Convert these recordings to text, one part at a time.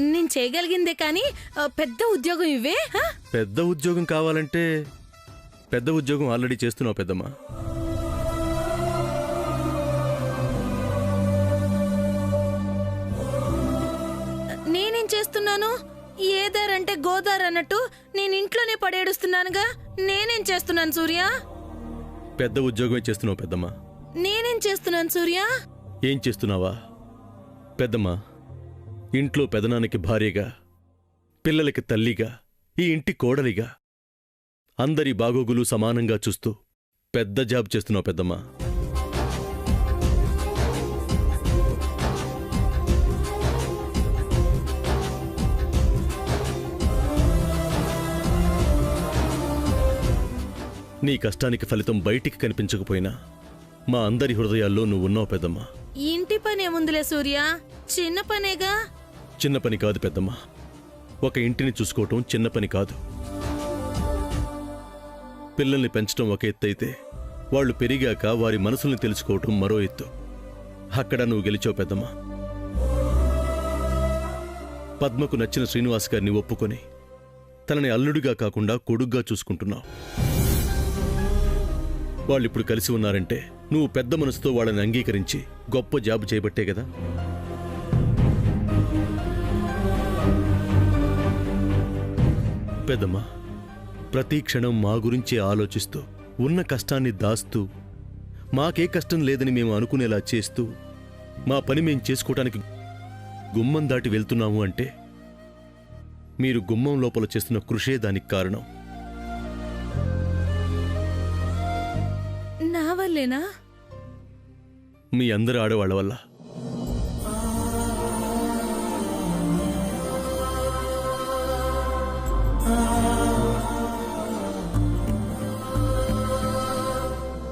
నేను చేయగలిగిందే కానీ పెద్ద ఉద్యోగం ఇవే. పెద్ద ఉద్యోగం కావాలంటే పెద్ద ఉద్యోగం ఆల్రెడీ చేస్తున్నావు పెద్దమ్మా. నేనేం చేస్తున్నాను? ఏదారంటే గోదార్ అన్నట్టు నేను ఇంట్లోనే పడేడుస్తున్నానుగా. నేనేం చేస్తున్నాను సూర్య? పెద్ద ఉద్యోగమే చేస్తున్నావు పెద్దమ్మా. నేనేం చేస్తున్నాను సూర్య? ఏం చేస్తున్నావా పెద్దమ్మా? ఇంట్లో పెదనానికి భార్యగా, పిల్లలకి తల్లిగా, ఈ ఇంటి కోడలిగా అందరి బాగోగులు సమానంగా చూస్తూ పెద్ద జాబ్ చేస్తున్నావు పెద్దమ్మా. నీ కష్టానికి ఫలితం బయటికి కనిపించకపోయినా మా అందరి హృదయాల్లో నువ్వున్నావు పెద్దమ్మా. ఇంటి పని ఏముందిలే సూర్య, చిన్న పనేగా. చిన్న పని కాదు పెద్దమ్మా. ఒక ఇంటిని చూసుకోవటం చిన్న పని కాదు. పిల్లల్ని పెంచడం ఒక ఎత్తు అయితే వాళ్ళు పెరిగాక వారి మనసుల్ని తెలుసుకోవటం మరో ఎత్తు. అక్కడ నువ్వు గెలిచావు పెద్దమ్మా. పద్మకు నచ్చిన శ్రీనివాస్ గారిని ఒప్పుకొని తనని అల్లుడిగా కాకుండా కొడుగ్గా చూసుకుంటున్నావు. వాళ్ళిప్పుడు కలిసి ఉన్నారంటే నువ్వు పెద్ద మనసుతో వాళ్ళని అంగీకరించి గొప్ప జాబ్ చేయబట్టే కదా. పెద్దమ్మా, ప్రతి క్షణం మా గురించే ఆలోచిస్తూ, ఉన్న కష్టాన్ని దాస్తూ, మాకే కష్టం లేదని మేము అనుకునేలా చేస్తూ, మా పని మేం చేసుకోవటానికి గుమ్మం దాటి వెళ్తున్నాము అంటే మీరు గుమ్మం లోపల చేస్తున్న కృషే దానికి కారణం. నా వల్లేనా? మీ అందరి ఆడవాళ్ల వల్ల.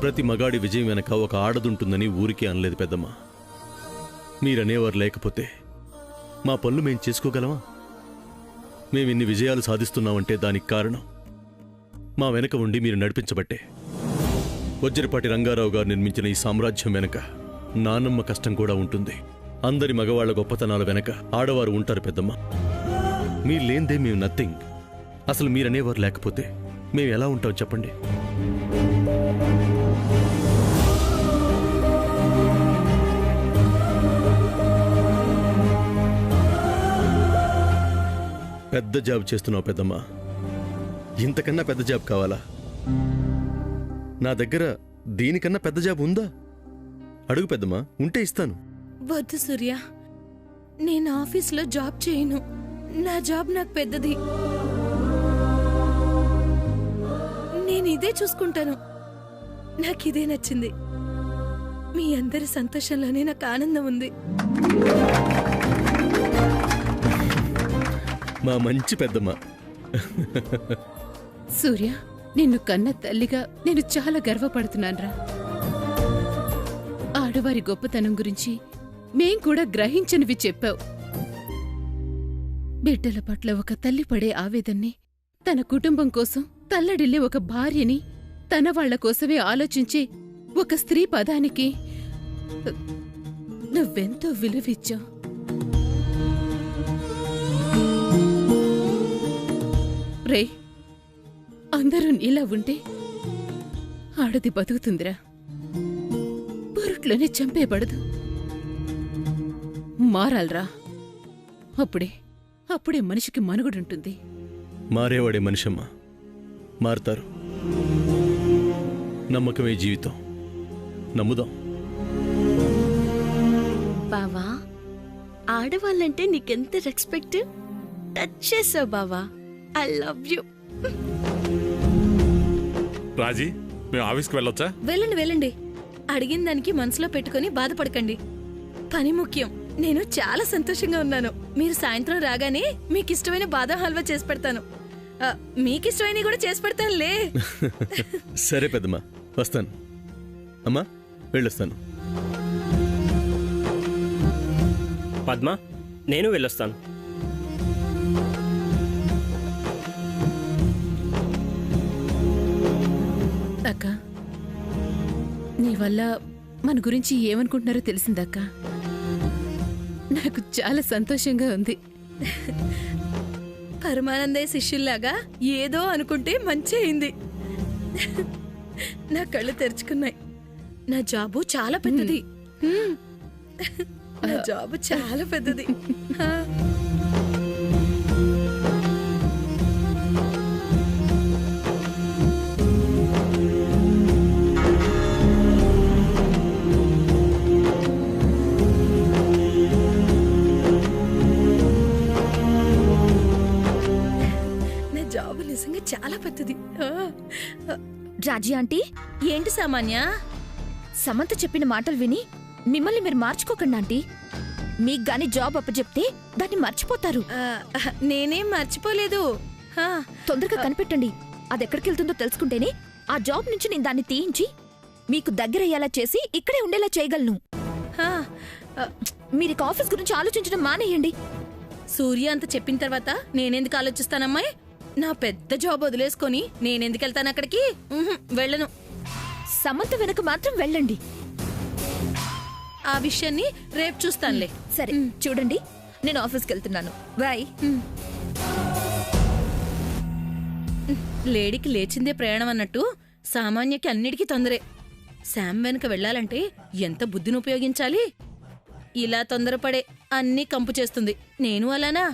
ప్రతి మగాడి విజయం వెనక ఒక ఆడదుంటుందని ఊరికే అనలేదు పెద్దమ్మా. మీరనేవారు లేకపోతే మా పనులు మేం చేసుకోగలమా? మేమిన్ని విజయాలు సాధిస్తున్నామంటే దానికి కారణం మా వెనక ఉండి మీరు నడిపించబట్టే. వజ్రపాటి రంగారావు గారు నిర్మించిన ఈ సామ్రాజ్యం వెనక నానమ్మ కష్టం కూడా ఉంటుంది. అందరి మగవాళ్ల గొప్పతనాల వెనక ఆడవారు ఉంటారు పెద్దమ్మ. మీరు లేందే మేము నథింగ్. అసలు మీరనేవారు లేకపోతే మేము ఎలా ఉంటాం చెప్పండి? పెద్ద జాబ్ చేస్తున్నావు పెద్దమ్మా. ఇంతకన్నా పెద్ద జాబ్ కావాలా? నా దగ్గర దీనికన్నా పెద్ద జాబ్ ఉందా? అడుగు పెద్దమ్మా, ఉంటే ఇస్తాను. వద్దు సూర్య, నేను ఆఫీస్లో జాబ్ చేయను. నా జాబ్ నాకు పెద్దది. నేను ఇదే చూసుకుంటాను. నాకు ఇదే నచ్చింది. మీ అందరి సంతోషంలోనే నాకు ఆనందం ఉంది. మా మంచి పెద్దమ్మ. సూర్య, నిన్ను కన్న తల్లిగా నేను చాలా గర్వపడుతున్నాన్రా. ఆడవారి గొప్పతనం గురించి మేం కూడా గ్రహించనివి చెప్పావు. బిడ్డల పట్ల ఒక తల్లి పడే ఆవేదన్ని, తన కుటుంబం కోసం తల్లడిల్లే ఒక భార్యని, తన వాళ్ల కోసమే ఆలోచించే ఒక స్త్రీ పదానికి నువ్వెంతో విలువిచ్చావు. రే, అందరూ నీలా ఉంటే ఆడది బతుకుతుందిరా, పొరుట్లోనే చంపేయబడదు. మారాలరా. అప్పుడే మనిషికి మనుగడుంటుంది. మారేవాడే మనిషమ్మా. మారుతారు. నమ్మకమే జీవితం. నమ్ముదాం. బావా, ఆడవాళ్ళంటే నీకెంత రెస్పెక్ట్. టచ్ చేసావు బావా. I love you. రాజీ, మేము ఆఫీస్కి వెళ్ళొచ్చా? వెళ్ళండి వెళ్ళండి. అడిగిన దానికి మనసులో పెట్టుకుని బాధపడకండి. పని ముఖ్యం. నేను చాలా సంతోషంగా ఉన్నాను. మీరు సాయంత్రం రాగానే మీకు ఇష్టమైన బాదం హల్వా చేసి పెడతాను. మీకిష్టమైనవి కూడా చేసి పెడతానులే. సరే పెద్దమ్మా, వస్తాను. అమ్మా, వెళ్ళొస్తాను. పద్మ, నేను వెళ్ళొస్తాను. అక్క, నీ వల్ల మన గురించి ఏమనుకుంటున్నారో తెలిసిందక్క. నాకు చాలా సంతోషంగా ఉంది. పరమానందయ్య శిష్యుల్లాగా ఏదో అనుకుంటే మంచి అయింది. నా కళ్ళు తెరుచుకున్నాయి. నా జాబు చాలా పెద్దది. నా జాబు చాలా పెద్దది. నా జాబు నిజంగా చాలా పెద్దది. రాజీ ఆంటీ, ఏంటి సామాన్య? సమంత చెప్పిన మాటలు విని మిమ్మల్ని మీరు మార్చుకోకండి ఆంటీ. మీకు గాని జాబ్ అప్పచెప్తే దాన్ని మర్చిపోతారు. నేనేం మర్చిపోలేదు. తొందరగా కనిపెట్టండి. అది ఎక్కడికి వెళ్తుందో తెలుసుకుంటేనే ఆ జాబ్ నుంచి నేను దాన్ని తీయించి మీకు దగ్గరయ్యేలా చేసి ఇక్కడే ఉండేలా చేయగలను. మీరు ఇక ఆఫీస్ గురించి ఆలోచించడం మానేయండి. సూర్య అంత చెప్పిన తర్వాత నేనెందుకు ఆలోచిస్తానమ్మాయి? నా పెద్ద జాబ్ వదిలేసుకొని నేనెందుకు వెళ్తాను అక్కడికి? వెళ్ళను. సమంత వెనక మాత్రం వెళ్ళండి. ఆ విషయాన్ని రేపు చూస్తానులే. సరే చూడండి, నేను ఆఫీస్కి వెళ్తున్నాను. బాయ్. లేడీకి లేచిందే ప్రయాణం అన్నట్టు సామాన్యకి అన్నిటికీ తొందరే. శామ్ వెనక వెళ్ళాలంటే ఎంత బుద్ధిని ఉపయోగించాలి? ఇలా తొందరపడే అన్నీ కంపు చేస్తుంది. నేను అలానా?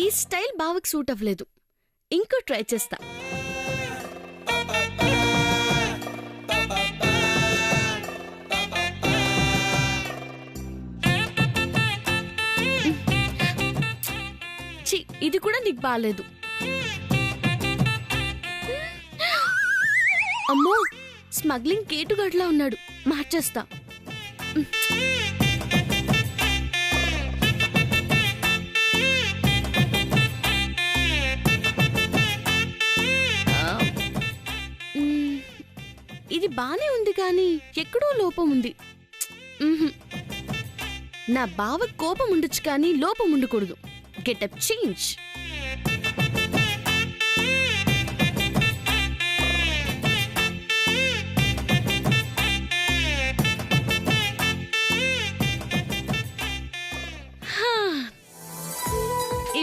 ఈ స్టైల్ బావకి సూట్ అవ్వలేదు. ఇంకో ట్రై చేస్తా. ఛీ, ఇది కూడా నీకు బాలేదు. అమ్మో, స్మగ్లింగ్ కేటుగాడ్లా ఉన్నాడు. మార్చేస్తా. ఇది బానే ఉంది కానీ ఎక్కడో లోపం ఉంది. నా బావ కోపం ఉండొచ్చు కానీ లోపం ఉండకూడదు. Getup change.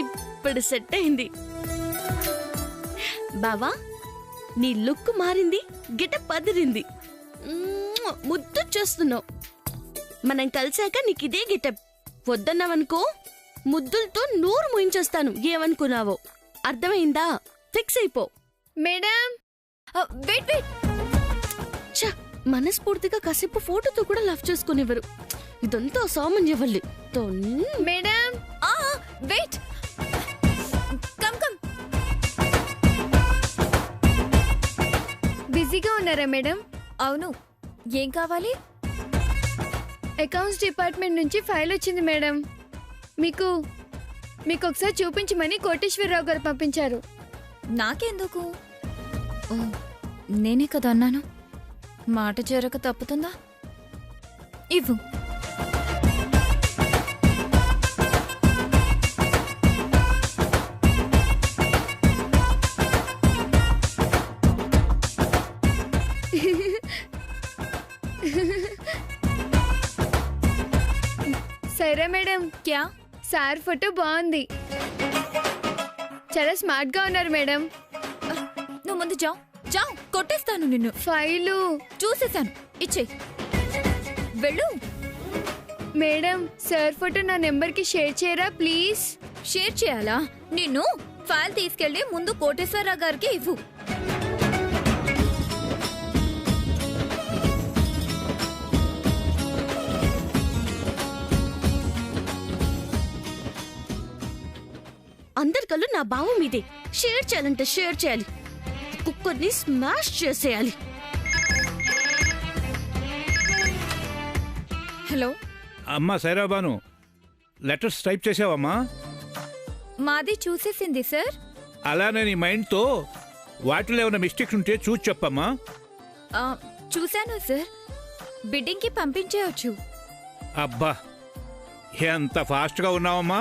ఇప్పుడు సెట్ అయింది. బావా, నీ లుక్ మారింది, గెటప్ అదిరింది. ముద్దు చేస్తున్నావు. మనం కలిసాక నీకు ఇదే గెటప్. వద్దన్నావనుకో ముద్దులతో నూరు ముయించేస్తాను. ఏమనుకున్నావో అర్థమైందా? ఫిక్స్ అయిపో. Madam wait wait. ఛ, మనస్ఫూర్తిగా కాసేపు ఫోటోతో కూడా లవ్ చేసుకునేవారు. ఇదంతా సామాన్య వల్లి. Madam wait. Come come. బిజీగా ఉన్నారా మేడం? అవును, ఏం కావాలి? అకౌంట్స్ డిపార్ట్మెంట్ నుంచి ఫైల్ వచ్చింది మేడం. మీకు ఒకసారి చూపించమని కోటేశ్వరరావు గారు పంపించారు. నాకెందుకు? నేనే కదా అన్నాను. మాట చేరక తప్పుతుందా? ఇవ్వు. సరే మేడం. క్యా? సార్ ఫోటో బాగుంది. చాలా స్మార్ట్ గా ఉన్నారు మేడం. నువ్వు ముందు జావ్ జావ్, కొట్టేస్తాను నిన్ను. ఫైలు చూసేశాను, ఇచ్చేయ్. వెళ్ళు. మేడం, సార్ ఫోటో నా నెంబర్ కి షేర్ చేయరా ప్లీజ్? షేర్ చేయాలా? నిన్ను ఫైల్ తీసుకెళ్లి ముందు కోటేశ్వరరావు గారికి ఇవ్వు. అందరి కళ్ళు నా బావ మీదే. షేర్ చేయాలంటే షేర్ చేయాలి. కుక్కర్ని స్మాష్ చేసేయాలి. హలో అమ్మా సైరాబాను, లెటర్స్ టైప్ చేసావమ్మా? మాది చూసేసింది సార్. అలానే నీ మైండ్తో వాటిలో ఏమైనా మిస్టేక్స్ ఉంటే చూసి చెప్పమ్మా. చూశాను సార్, బిడ్డింగ్ కి పంపించేయచ్చు. అబ్బా, ఎంత ఫాస్ట్గా ఉన్నావమ్మా.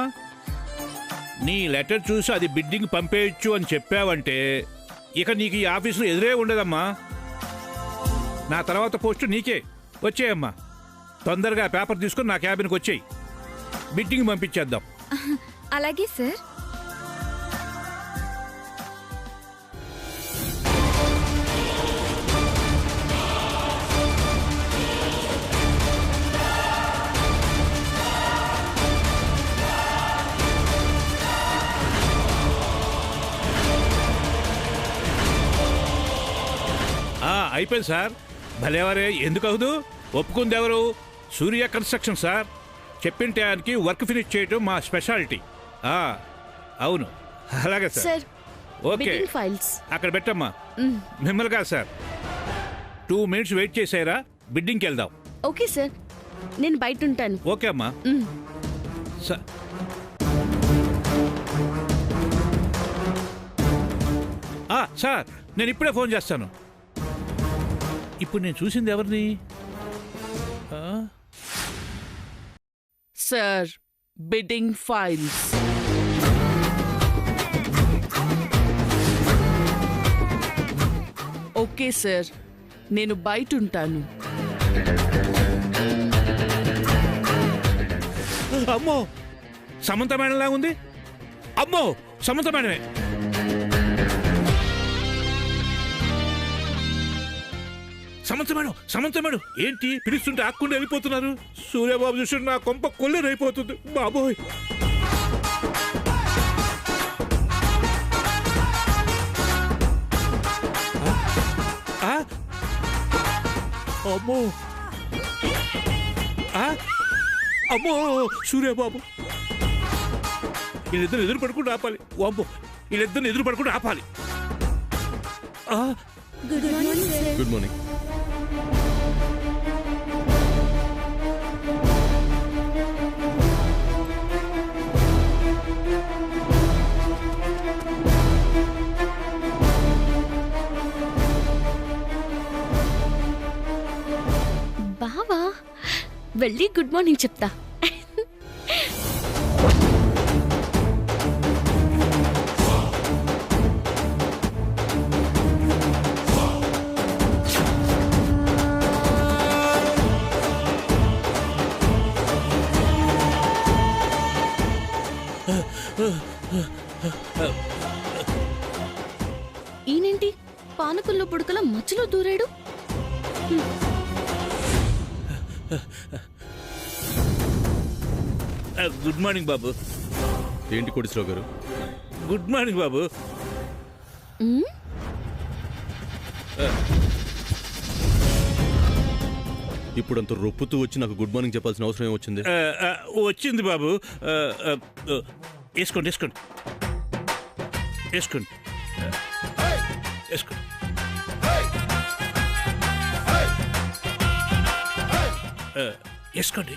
నీ లెటర్ చూసి అది బిడ్డింగ్ పంపేయచ్చు అని చెప్పావంటే ఇక నీకు ఈ ఆఫీసులో ఎదురే ఉండదమ్మా. నా తర్వాత పోస్టు నీకే. వచ్చేయమ్మా, తొందరగా పేపర్ తీసుకొని నా క్యాబిన్కి వచ్చేయి. బిడ్డింగ్ పంపించేద్దాం. అలాగే సార్. అయిపోయింది సార్. భలేవారే, ఎందుకు అవదు? ఒప్పుకుంది ఎవరు? సూర్య కన్స్ట్రక్షన్ సార్. చెప్పిన టయానికి వర్క్ ఫినిష్ చేయటం మా స్పెషాలిటీ. అవును, అలాగే sir. Sir, okay, bidding files అక్కడ పెట్టమ్మా. మిమ్మల్ని కాదు సార్, 2 minutes వెయిట్ చేసారా, బిడ్డింగ్కి వెళ్దాం. ఓకే సార్, నేను బయట ఉంటాను. ఓకే అమ్మా. సార్, సార్ నేను ఇప్పుడే ఫోన్ చేస్తాను. ఇప్పుడు నేను చూసింది ఎవరిని? Sir, bidding files. Okay sir, నేను బయట ఉంటాను. అమ్మో, సమంత మేడంలా ఉంది. అమ్మో, సమంత మేడమే. సమంత మేడం ఏంటి పిలుస్తుంటే ఆక్కుండా వెళ్ళిపోతున్నారు? సూర్యబాబు చూసి నా కొంప కొల్లేరైపోతుంది బాబోయ్. అమ్మో, అమ్మో, సూర్యబాబు వీళ్ళిద్దరు ఎదురు పడుకుంటూ ఆపాలి. అమ్మో, వీళ్ళిద్దరిని ఎదురు పడుకుంటూ ఆపాలి. Good morning. బావా, వెళ్ళి గుడ్ మార్నింగ్ చెప్తా. ఈయనేంటి పానకుల్లో పుడకల మధ్యలో దూరాడు? గుడ్ మార్నింగ్ బాబు. ఏంటి కోటేశ్వరరావు గారు? గుడ్ మార్నింగ్ బాబు. ఇప్పుడంత రొప్పుతూ వచ్చి నాకు గుడ్ మార్నింగ్ చెప్పాల్సిన అవసరం ఏమొచ్చింది? వచ్చింది బాబు. వేసుకోండి వేసుకోండి వేసుకోండి వేసుకోండి. వేసుకోండి.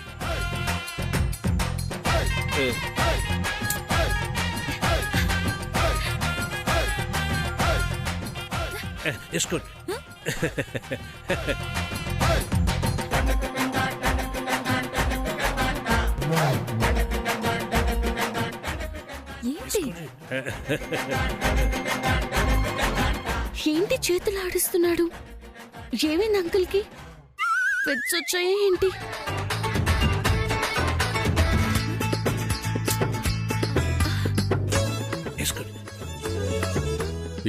వేసుకోండి. ఏంటి చేతులు ఆడిస్తున్నాడు? ఏమైంది అంకుల్కి? ఫిట్స్ వచ్చాయా ఏంటి?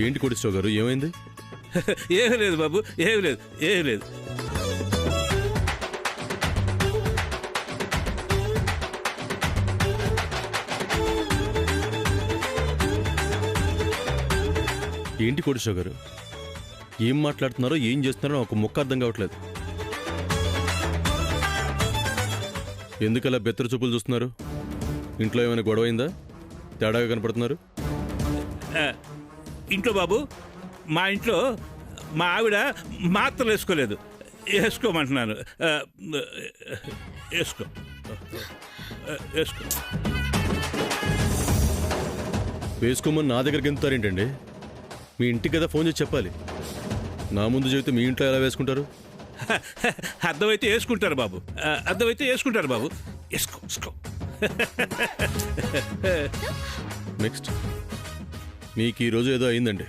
ఏంటి కోటేశ్వరరావు గారు, ఏమైంది? ఏమీ లేదు బాబు, ఏమీ లేదు, ఏమీ లేదు. ఏంటి కోటేశ్వరరావు గారు, ఏం మాట్లాడుతున్నారో ఏం చేస్తున్నారో ఒక ముక్క అర్థం కావట్లేదు. ఎందుకలా బెత్తర చూపులు చూస్తున్నారు? ఇంట్లో ఏమైనా గొడవ అయిందా? తేడాగా కనపడుతున్నారు. ఇంట్లో బాబు, మా ఇంట్లో మా ఆవిడ మాత్రలు వేసుకోలేదు, వేసుకోమంటున్నాను. వేసుకో వేసుకో. వేసుకోమని నా దగ్గరికి ఎంతారేంటండి? మీ ఇంటికి కదా ఫోన్ చేసి చెప్పాలి. నా ముందు చెబితే మీ ఇంట్లో ఎలా వేసుకుంటారు? అర్థమైతే వేసుకుంటారు బాబు, అర్థమైతే వేసుకుంటారు బాబు. వేసుకో వేసుకో. నెక్స్ట్, మీకు ఈరోజు ఏదో అయిందండి.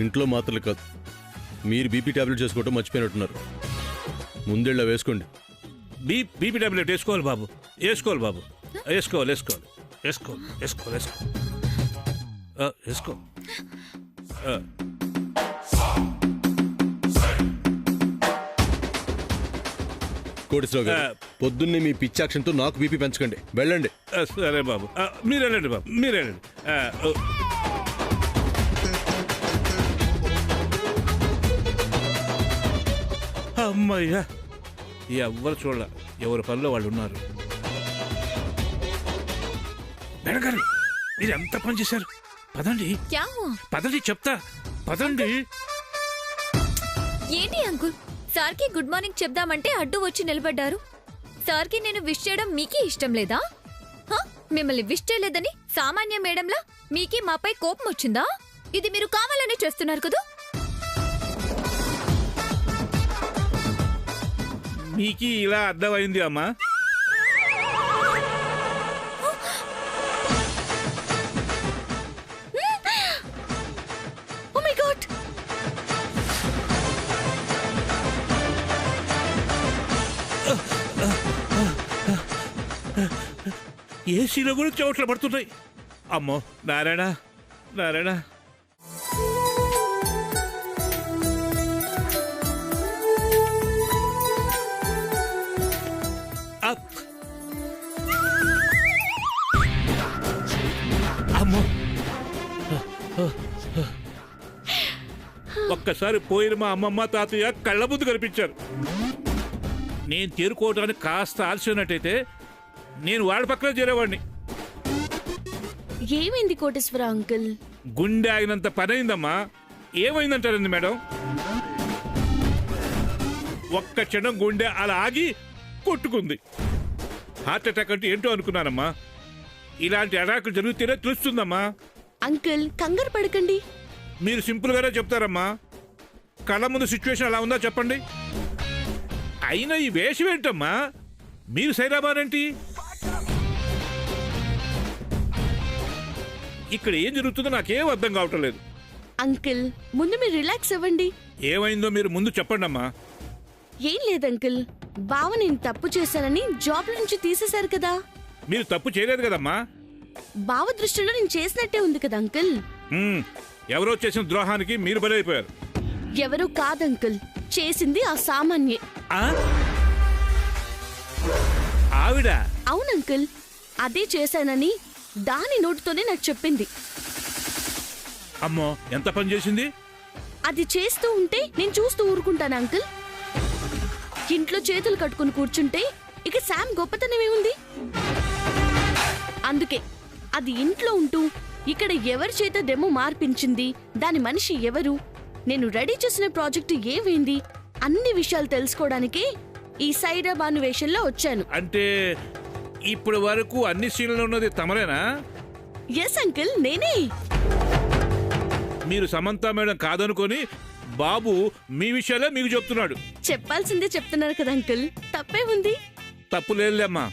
ఇంట్లో మాత్రలు కాదు, మీరు బీపీ టాబ్లెట్ చేసుకోవటం మర్చిపోయినట్టున్నారు. ముందెళ్ళ వేసుకోండి. బీపీ టాబ్లెట్ వేసుకోవాలి బాబు, వేసుకోవాలి బాబు, వేసుకోవాలి వేసుకోవాలి వేసుకోవాలి వేసుకోవాలి వేసుకో వేసుకో. కోటేశ్వరరావు గారు, పొద్దున్నే మీ పిచ్చాక్షన్తో నాకు బీపీ పెంచకండి. వెళ్ళండి. సరే బాబు, మీరు వెళ్ళండి బాబు, మీరు వెళ్ళండి. అమ్మయ్యా, ఎవ్వరు చూడాల, ఎవరి పనిలో వాళ్ళు ఉన్నారు. మేడం గారు, మీరు ఎంత పని చేశారు? పదండి పదండి, చెప్తా పదండి. ఏంటి అంకుల్, సార్కి గుడ్ మార్నింగ్ చెప్దామంటే అడ్డు వచ్చి నిలబడ్డారు. సార్కి నేను విష్ చేయడం మీకే ఇష్టం లేదా? మిమ్మల్ని విష్ చేయలేదని సామాన్య మేడంలా మీకి మాపై కోపం వచ్చిందా? ఇది మీరు కావాలనే చేస్తున్నారు కదా? మీకు ఇలా అర్థమైంది అమ్మా? ఓ మై గాడ్, ఏసీలో కూడా చోట్ల పడుతున్నాయి. అమ్మో నారాయణ నారాయణ. అమ్మో, ఒక్కసారి పోయిన మా అమ్మమ్మ తాతయ్య కళ్ళ ముందు కనిపించారు. నేను చేరుకోవడానికి కాస్త ఆలస్యమైనట్టయితే నేను వాళ్ళ పక్కన చేరేవాడిని. ఏమైంది కోటేశ్వర అంకుల్? గుండె ఆగినంత పని అయిందమ్మా. ఏమైందంటారండి మేడం? ఒక్క క్షణం గుండె అలా ఆగి కొట్టుకుంది. హార్ట్ అటాక్ అంటే ఏంటో అనుకున్నానమ్మా. ఇలాంటి అటాకులు జరిగితేనే తెలుస్తుందమ్మా. అంకుల్ కంగారు పడకండి. మీరు సింపుల్ గానే చెప్తారమ్మా. కళ్ళ ముందు సిచ్యువేషన్ అలా ఉందా చెప్పండి. అయినా ఈ వేషం ఏంటమ్మా? మీరు సైరాబారేంటి? ఇక్కడ ఏం జరుగుతుందో నాకేం అర్థం కావటం లేదు. అంకుల్ ముందు మీరు రిలాక్స్ అవ్వండి. ఏమైందో మీరు ముందు చెప్పండి అమ్మా. ఏం లేదు అంకుల్, బావ నేను తప్పు చేశానని జాబ్ నుంచి తీసేశారు కదా. మీరు తప్పు చేయలేదు కదమ్మా. బావ దృష్టిలో నేను చేసినట్టే ఉంది కదా అంకుల్. ఎవరో చేసిన ద్రోహానికి మీరు బలైపోయారు. ఎవరో కాదంకుల్, చేసింది ఆ సామాన్యే. ఆవిడ? అవునంకుల్, అదే చేశానని దాని నోటితోనే నాకు చెప్పింది. అమ్మో, ఎంత పని చేసింది? అది చేస్తూ ఉంటే నేను చూస్తూ ఊరుకుంటాను అంకుల్. ఇంట్లో చేతులు కట్టుకుని కూర్చుంటే ఇక శామ్ గొప్పతనమే ఉంది. అందుకే అది ఇంట్లో ఉంటూ ఇక్కడ ఎవరి చేత డెమో మార్పించింది, దాని మనిషి ఎవరు, నేను రెడీ చేసిన ప్రాజెక్టు ఏమైంది, అన్ని విషయాలు తెలుసుకోవడానికి ఈ సైరా బాను వేషంలో వచ్చాను. అంటే ఇప్పుడు వరకు అన్ని సీన్లలో ఉన్నది తమరేనా? ఎస్ అంకుల్, నేనే. మీరు సమంత మేడం కాదనుకొని బాబు మీ విషయాలే మీకు చెప్తున్నాడు. చెప్పాల్సిందే చెప్తున్నారు కదా అంకుల్, తప్పే ఉంది. తప్పు లేదులేమ్మా,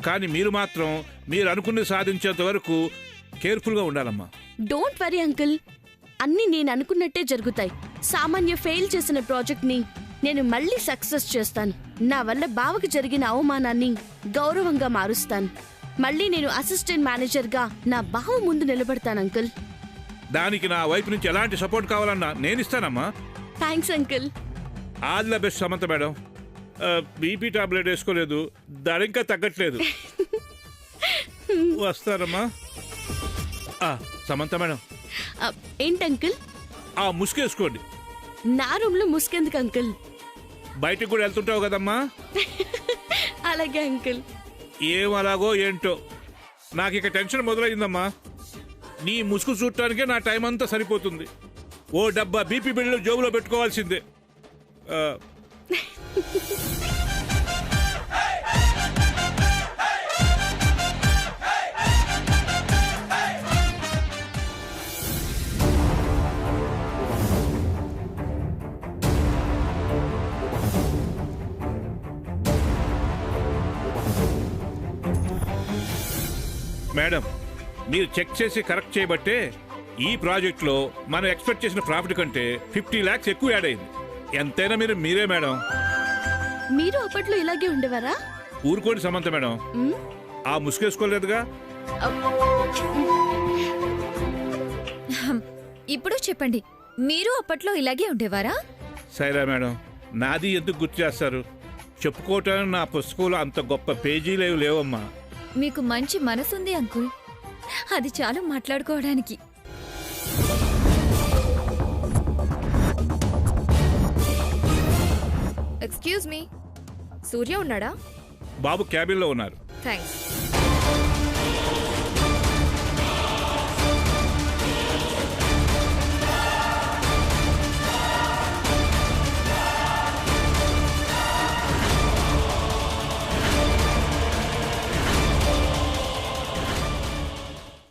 కానీ మీరు మాత్రం మీరు అనుకున్నది సాధించేంత వరకు కేర్ఫుల్గా ఉండాలమ్మా. డోంట్ వరీ అంకుల్, అన్ని నేను అనుకున్నట్టే జరుగుతాయి. సామాన్య ఫెయిల్ చేసిన ప్రాజెక్ట్ ని నేను మళ్ళీ సక్సెస్ చేస్తాను. నా వల్ల బావకి జరిగిన అవమానాన్ని గౌరవంగా మారుస్తాను. మళ్ళీ నేను అసిస్టెంట్ మేనేజర్ గా నా బావ ముందు నిలబడతాను అంకుల్. దానికి నా వైపు నుంచి ఎలాంటి సపోర్ట్ కావాలన్నా నేను ఇస్తానమ్మా. Thanks uncle. All the best Samantha madam. BP tablet వేసుకోలేదు, దాని ఇంకా తగ్గట్లేదు. వస్తారమ్మా. సమంత మేడం, ఏంటి అంకుల్? ఆ ముసుకేసుకోండి. నా రూమ్ లో ముసుకెందుకు అంకుల్? బయటికి కూడా వెళ్తుంటావు కదమ్మా. అలాగే అంకుల్. ఏం అలాగో ఏంటో నాకు ఇక టెన్షన్ మొదలైందమ్మా. నీ ముసుగు చూడటానికే నా టైం అంతా సరిపోతుంది. ఓ డబ్బా బీపీ బిళ్ళలు జోబులో పెట్టుకోవాల్సిందే. మేడం, మీరు చెక్ చేసి కరెక్ట్ చేయబట్టే ఈ ప్రాజెక్ట్లో మనం ఎక్స్పెక్ట్ చేసిన ప్రాఫిట్ కంటే 50 lakhs ఎక్కువ యాడ్ అయింది. ఎంతైనా మీరే మేడం. మీరు అప్పట్లో ఇలాగే ఉండేవారా? ఊరుకోండి సమంత మేడం, ఆ ముసుగేసుకోలేదుగా. ఇప్పుడు చెప్పండి, మీరు అప్పట్లో ఇలాగే ఉండేవారా? సైరా మేడం, నాది ఎందుకు గుర్తు చేస్తారు? చెప్పుకోవటానికి నా పుస్తకంలో అంత గొప్ప పేజీలు లేవమ్మా. మీకు మంచి మనసుంది అంకుల్, అది చాలు మాట్లాడుకోవడానికి. ఎక్స్క్యూజ్ మీ, సూర్య ఉన్నాడా? బాబు క్యాబిన్లో ఉన్నారు. థ్యాంక్స్.